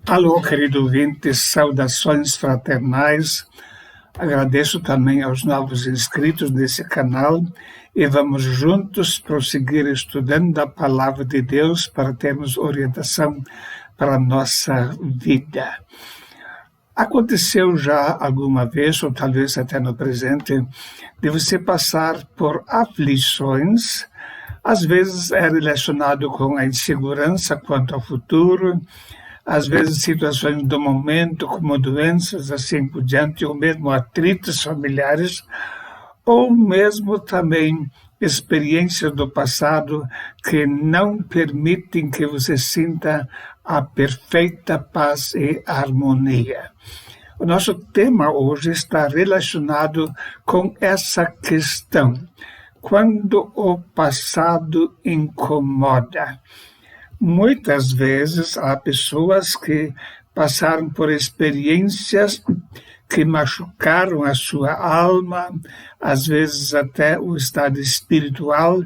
Alô, querido ouvinte, saudações fraternais. Agradeço também aos novos inscritos desse canal e vamos juntos prosseguir estudando a Palavra de Deus para termos orientação para a nossa vida. Aconteceu já alguma vez, ou talvez até no presente, de você passar por aflições. Às vezes é relacionado com a insegurança quanto ao futuro, às vezes situações do momento, como doenças, assim por diante, ou mesmo atritos familiares, ou mesmo também experiências do passado que não permitem que você sinta a perfeita paz e harmonia. O nosso tema hoje está relacionado com essa questão. Quando o passado incomoda. Muitas vezes há pessoas que passaram por experiências que machucaram a sua alma, às vezes até o estado espiritual,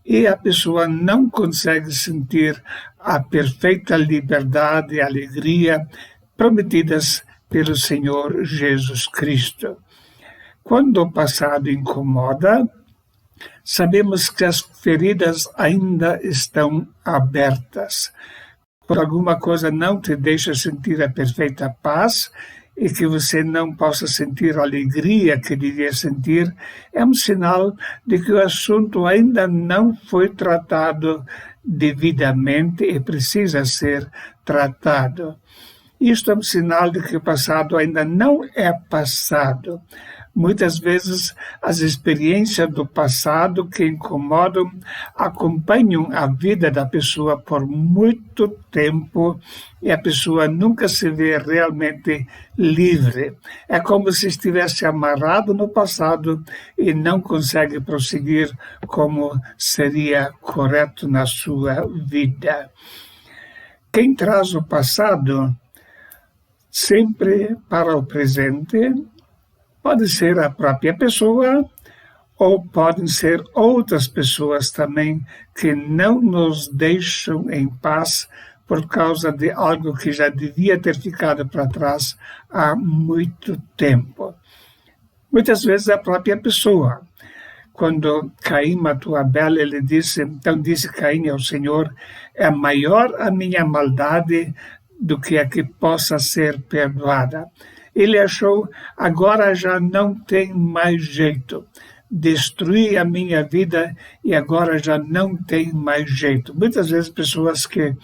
e a pessoa não consegue sentir a perfeita liberdade e alegria prometidas pelo Senhor Jesus Cristo. Quando o passado incomoda, sabemos que as feridas ainda estão abertas. Por alguma coisa não te deixa sentir a perfeita paz e que você não possa sentir a alegria que devia sentir, é um sinal de que o assunto ainda não foi tratado devidamente e precisa ser tratado. Isto é um sinal de que o passado ainda não é passado. Muitas vezes as experiências do passado que incomodam acompanham a vida da pessoa por muito tempo e a pessoa nunca se vê realmente livre. É como se estivesse amarrado no passado e não consegue prosseguir como seria correto na sua vida. Quem traz o passado sempre para o presente pode ser a própria pessoa ou podem ser outras pessoas também que não nos deixam em paz por causa de algo que já devia ter ficado para trás há muito tempo. Muitas vezes a própria pessoa. Quando Caim matou Abel, então disse Caim ao Senhor, é maior a minha maldade do que a que possa ser perdoada. Ele achou, agora já não tem mais jeito. Destruí a minha vida e agora já não tem mais jeito. Muitas vezes pessoas que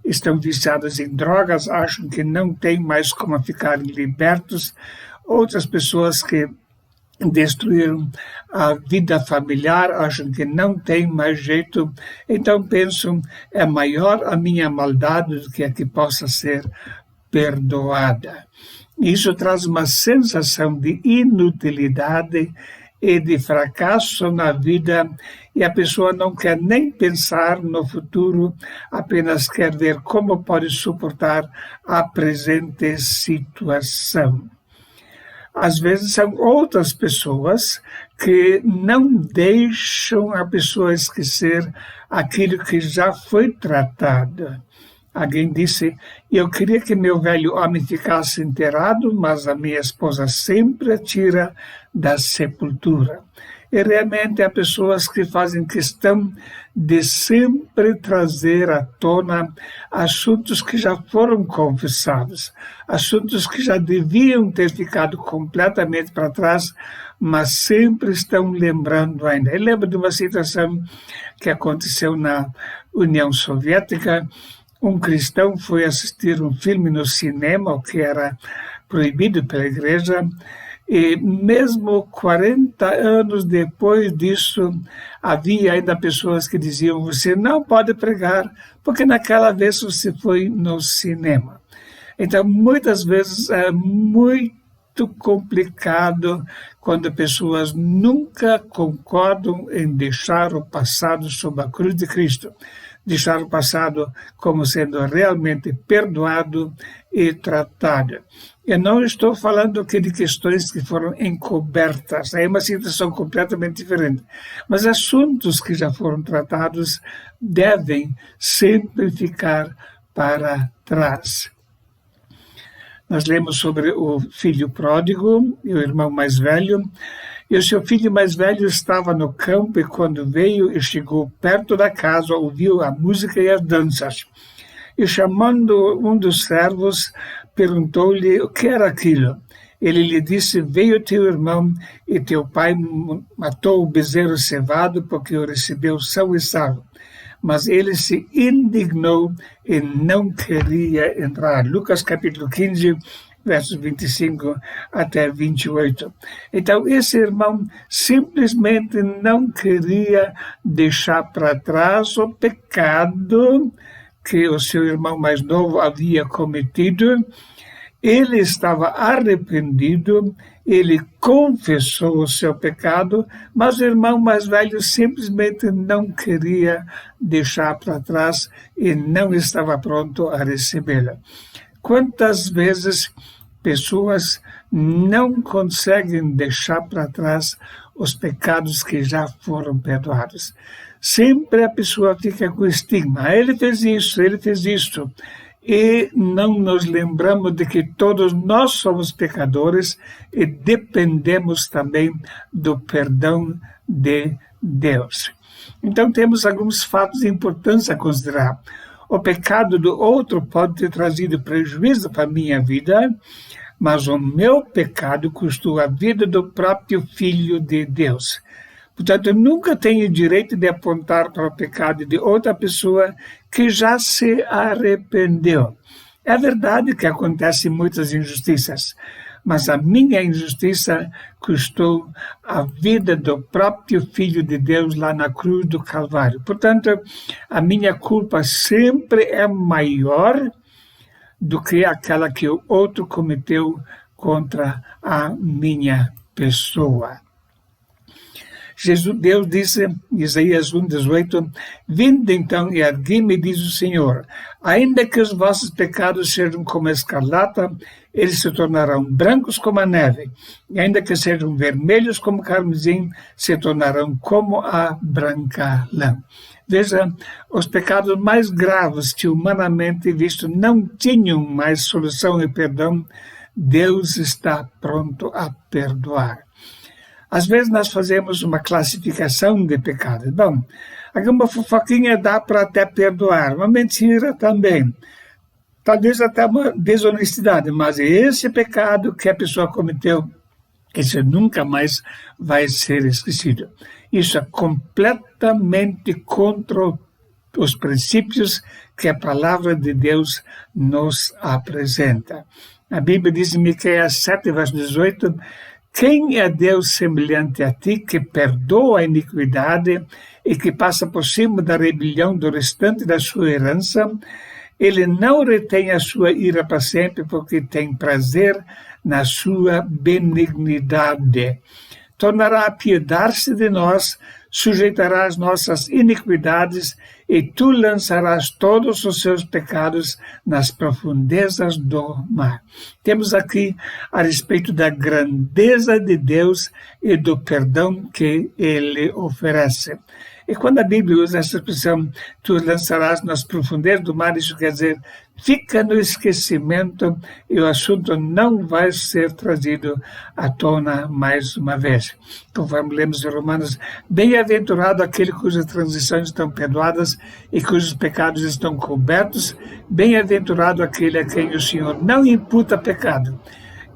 estão viciadas em drogas acham que não tem mais como ficarem libertos. Outras pessoas que destruíram a vida familiar acham que não tem mais jeito. Então pensam, é maior a minha maldade do que a que possa ser perdoada. Isso traz uma sensação de inutilidade e de fracasso na vida e a pessoa não quer nem pensar no futuro, apenas quer ver como pode suportar a presente situação. Às vezes são outras pessoas que não deixam a pessoa esquecer aquilo que já foi tratado. Alguém disse, eu queria que meu velho homem ficasse enterrado, mas a minha esposa sempre a tira da sepultura. E realmente há pessoas que fazem questão de sempre trazer à tona assuntos que já foram confessados, assuntos que já deviam ter ficado completamente para trás, mas sempre estão lembrando ainda. Eu lembro de uma situação que aconteceu na União Soviética. Um cristão foi assistir um filme no cinema, o que era proibido pela igreja, e mesmo 40 anos depois disso, havia ainda pessoas que diziam, você não pode pregar, porque naquela vez você foi no cinema. Então, muitas vezes é muito complicado quando pessoas nunca concordam em deixar o passado sob a cruz de Cristo. Deixar o passado como sendo realmente perdoado e tratado. Eu não estou falando aqui de questões que foram encobertas, é uma situação completamente diferente. Mas assuntos que já foram tratados devem sempre ficar para trás. Nós lemos sobre o filho pródigo e o irmão mais velho. E o seu filho mais velho estava no campo e quando veio e chegou perto da casa, ouviu a música e as danças. E chamando um dos servos, perguntou-lhe o que era aquilo. Ele lhe disse, veio teu irmão e teu pai matou o bezerro cevado porque o recebeu são e salvo. Mas ele se indignou e não queria entrar. Lucas capítulo 15, versos 25 até 28. Então, esse irmão simplesmente não queria deixar para trás o pecado que o seu irmão mais novo havia cometido. Ele estava arrependido, ele confessou o seu pecado, mas o irmão mais velho simplesmente não queria deixar para trás e não estava pronto a recebê-la. Quantas vezes pessoas não conseguem deixar para trás os pecados que já foram perdoados? Sempre a pessoa fica com estigma. Ele fez isso, ele fez isto. E não nos lembramos de que todos nós somos pecadores e dependemos também do perdão de Deus. Então temos alguns fatos importantes a considerar. O pecado do outro pode ter trazido prejuízo para a minha vida, mas o meu pecado custou a vida do próprio Filho de Deus. Portanto, eu nunca tenho direito de apontar para o pecado de outra pessoa que já se arrependeu. É verdade que acontecem muitas injustiças, mas a minha injustiça custou a vida do próprio Filho de Deus lá na cruz do Calvário. Portanto, a minha culpa sempre é maior do que aquela que o outro cometeu contra a minha pessoa. Deus disse, em Isaías 1,18, vinde então e ergui-me, diz o Senhor, ainda que os vossos pecados sejam como a escarlata, eles se tornarão brancos como a neve, e ainda que sejam vermelhos como carmesim, se tornarão como a branca lã. Veja, os pecados mais graves que humanamente visto não tinham mais solução e perdão, Deus está pronto a perdoar. Às vezes nós fazemos uma classificação de pecados. Bom, alguma fofoquinha dá para até perdoar, uma mentira também. Talvez até uma desonestidade, mas esse pecado que a pessoa cometeu, esse nunca mais vai ser esquecido. Isso é completamente contra os princípios que a palavra de Deus nos apresenta. A Bíblia diz em Miqueias 7, verso 18, quem é Deus semelhante a ti, que perdoa a iniquidade e que passa por cima da rebelião do restante da sua herança? Ele não retém a sua ira para sempre, porque tem prazer na sua benignidade. Tornará a piedar-se de nós, sujeitará as nossas iniquidades, e tu lançarás todos os seus pecados nas profundezas do mar. Temos aqui a respeito da grandeza de Deus e do perdão que Ele oferece. E quando a Bíblia usa essa expressão, tu lançarás nas profundezas do mar, isso quer dizer, fica no esquecimento e o assunto não vai ser trazido à tona mais uma vez. Conforme lemos em Romanos, bem-aventurado aquele cujas transições estão perdoadas e cujos pecados estão cobertos, bem-aventurado aquele a quem o Senhor não imputa pecado.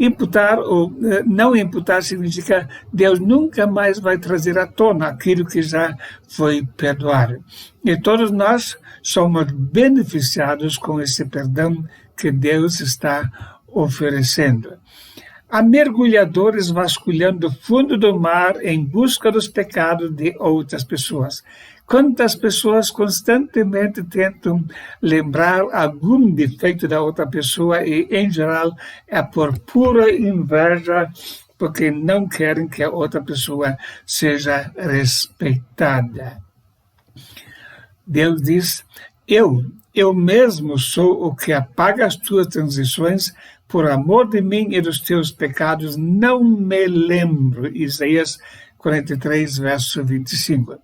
Imputar ou não imputar significa Deus nunca mais vai trazer à tona aquilo que já foi perdoado. E todos nós somos beneficiados com esse perdão que Deus está oferecendo. Há mergulhadores vasculhando o fundo do mar em busca dos pecados de outras pessoas. Quantas pessoas constantemente tentam lembrar algum defeito da outra pessoa e, em geral, é por pura inveja, porque não querem que a outra pessoa seja respeitada. Deus diz, eu mesmo sou o que apaga as tuas transgressões, por amor de mim e dos teus pecados não me lembro. Isaías 43, verso 25.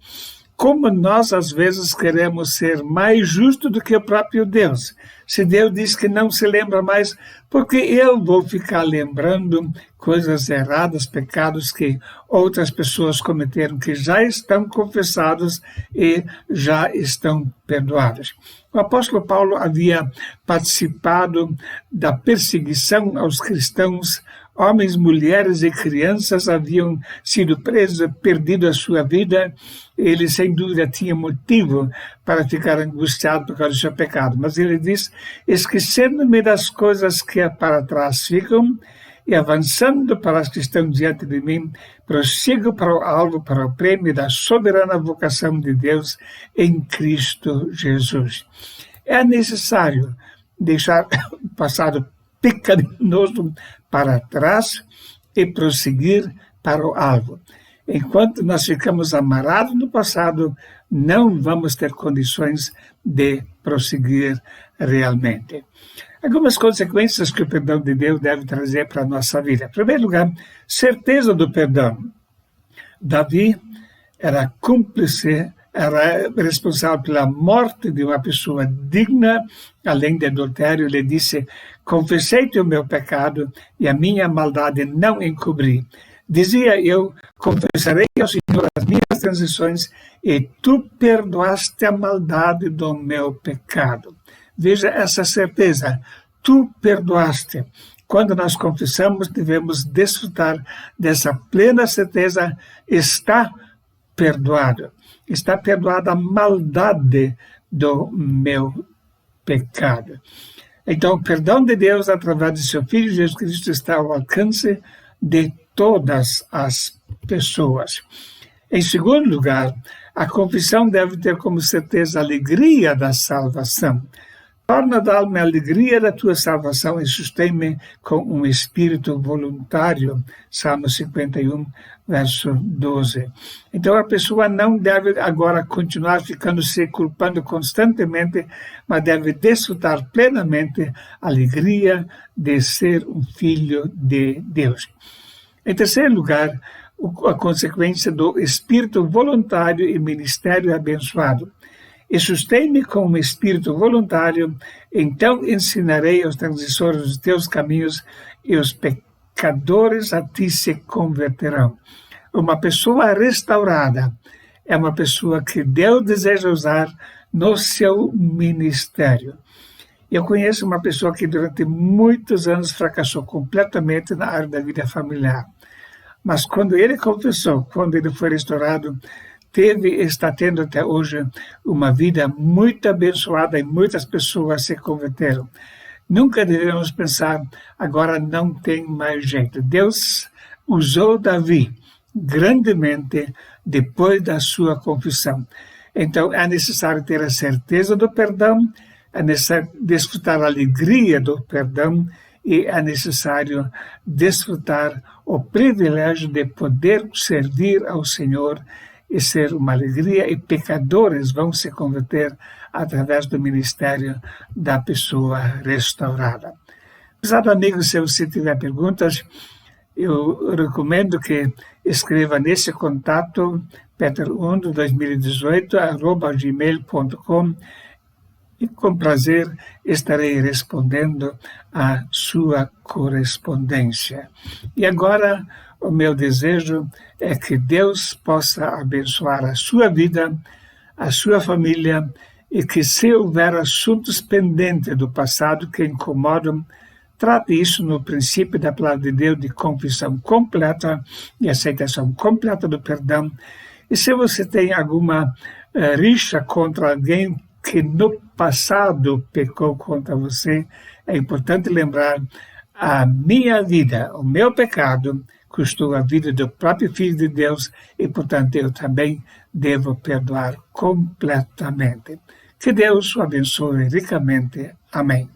como nós às vezes queremos ser mais justos do que o próprio Deus. Se Deus diz que não se lembra mais, porque eu vou ficar lembrando coisas erradas, pecados que outras pessoas cometeram, que já estão confessados e já estão perdoados. O apóstolo Paulo havia participado da perseguição aos cristãos. Homens, mulheres e crianças haviam sido presos, perdido a sua vida. Ele, sem dúvida, tinha motivo para ficar angustiado por causa do seu pecado. Mas ele diz, esquecendo-me das coisas que para trás ficam e avançando para as que estão diante de mim, prossigo para o alvo, para o prêmio da soberana vocação de Deus em Cristo Jesus. É necessário deixar o passado pecaminoso para trás e prosseguir para o alvo. Enquanto nós ficamos amarrados no passado, não vamos ter condições de prosseguir realmente. Algumas consequências que o perdão de Deus deve trazer para a nossa vida. Em primeiro lugar, certeza do perdão. Davi era cúmplice, era responsável pela morte de uma pessoa digna, além de adultério. Ele disse, confessei-te o meu pecado e a minha maldade não encobri. Dizia eu, confessarei ao Senhor as minhas transições e tu perdoaste a maldade do meu pecado. Veja essa certeza, tu perdoaste. Quando nós confessamos, devemos desfrutar dessa plena certeza, está perdoado. Está perdoada a maldade do meu pecado. Então, o perdão de Deus, através de seu Filho Jesus Cristo, está ao alcance de todas as pessoas. Em segundo lugar, a confissão deve ter como certeza a alegria da salvação. Torna a alma a alegria da tua salvação e sustém-me com um espírito voluntário. Salmo 51, verso 12. Então a pessoa não deve agora continuar ficando se culpando constantemente, mas deve desfrutar plenamente a alegria de ser um filho de Deus. Em terceiro lugar, a consequência do espírito voluntário e ministério abençoado. E sustém-me com um espírito voluntário, então ensinarei aos transgressores os teus caminhos e os pecadores a ti se converterão. Uma pessoa restaurada é uma pessoa que Deus deseja usar no seu ministério. Eu conheço uma pessoa que durante muitos anos fracassou completamente na área da vida familiar. Mas quando ele confessou, quando ele foi restaurado, está tendo até hoje uma vida muito abençoada e muitas pessoas se converteram. Nunca devemos pensar, agora não tem mais jeito. Deus usou Davi grandemente depois da sua confissão. Então é necessário ter a certeza do perdão, é necessário desfrutar a alegria do perdão e é necessário desfrutar o privilégio de poder servir ao Senhor e ser uma alegria, e pecadores vão se converter através do ministério da pessoa restaurada. Prezado amigo, se você tiver perguntas, eu recomendo que escreva nesse contato peterundo2018@gmail.com e com prazer estarei respondendo a sua correspondência. E agora o meu desejo é que Deus possa abençoar a sua vida, a sua família, e que se houver assuntos pendentes do passado que incomodam, trate isso no princípio da palavra de Deus de confissão completa e aceitação completa do perdão. E se você tem alguma rixa contra alguém que no passado pecou contra você, é importante lembrar, a minha vida, o meu pecado, custou a vida do próprio Filho de Deus e, portanto, eu também devo perdoar completamente. Que Deus o abençoe ricamente. Amém.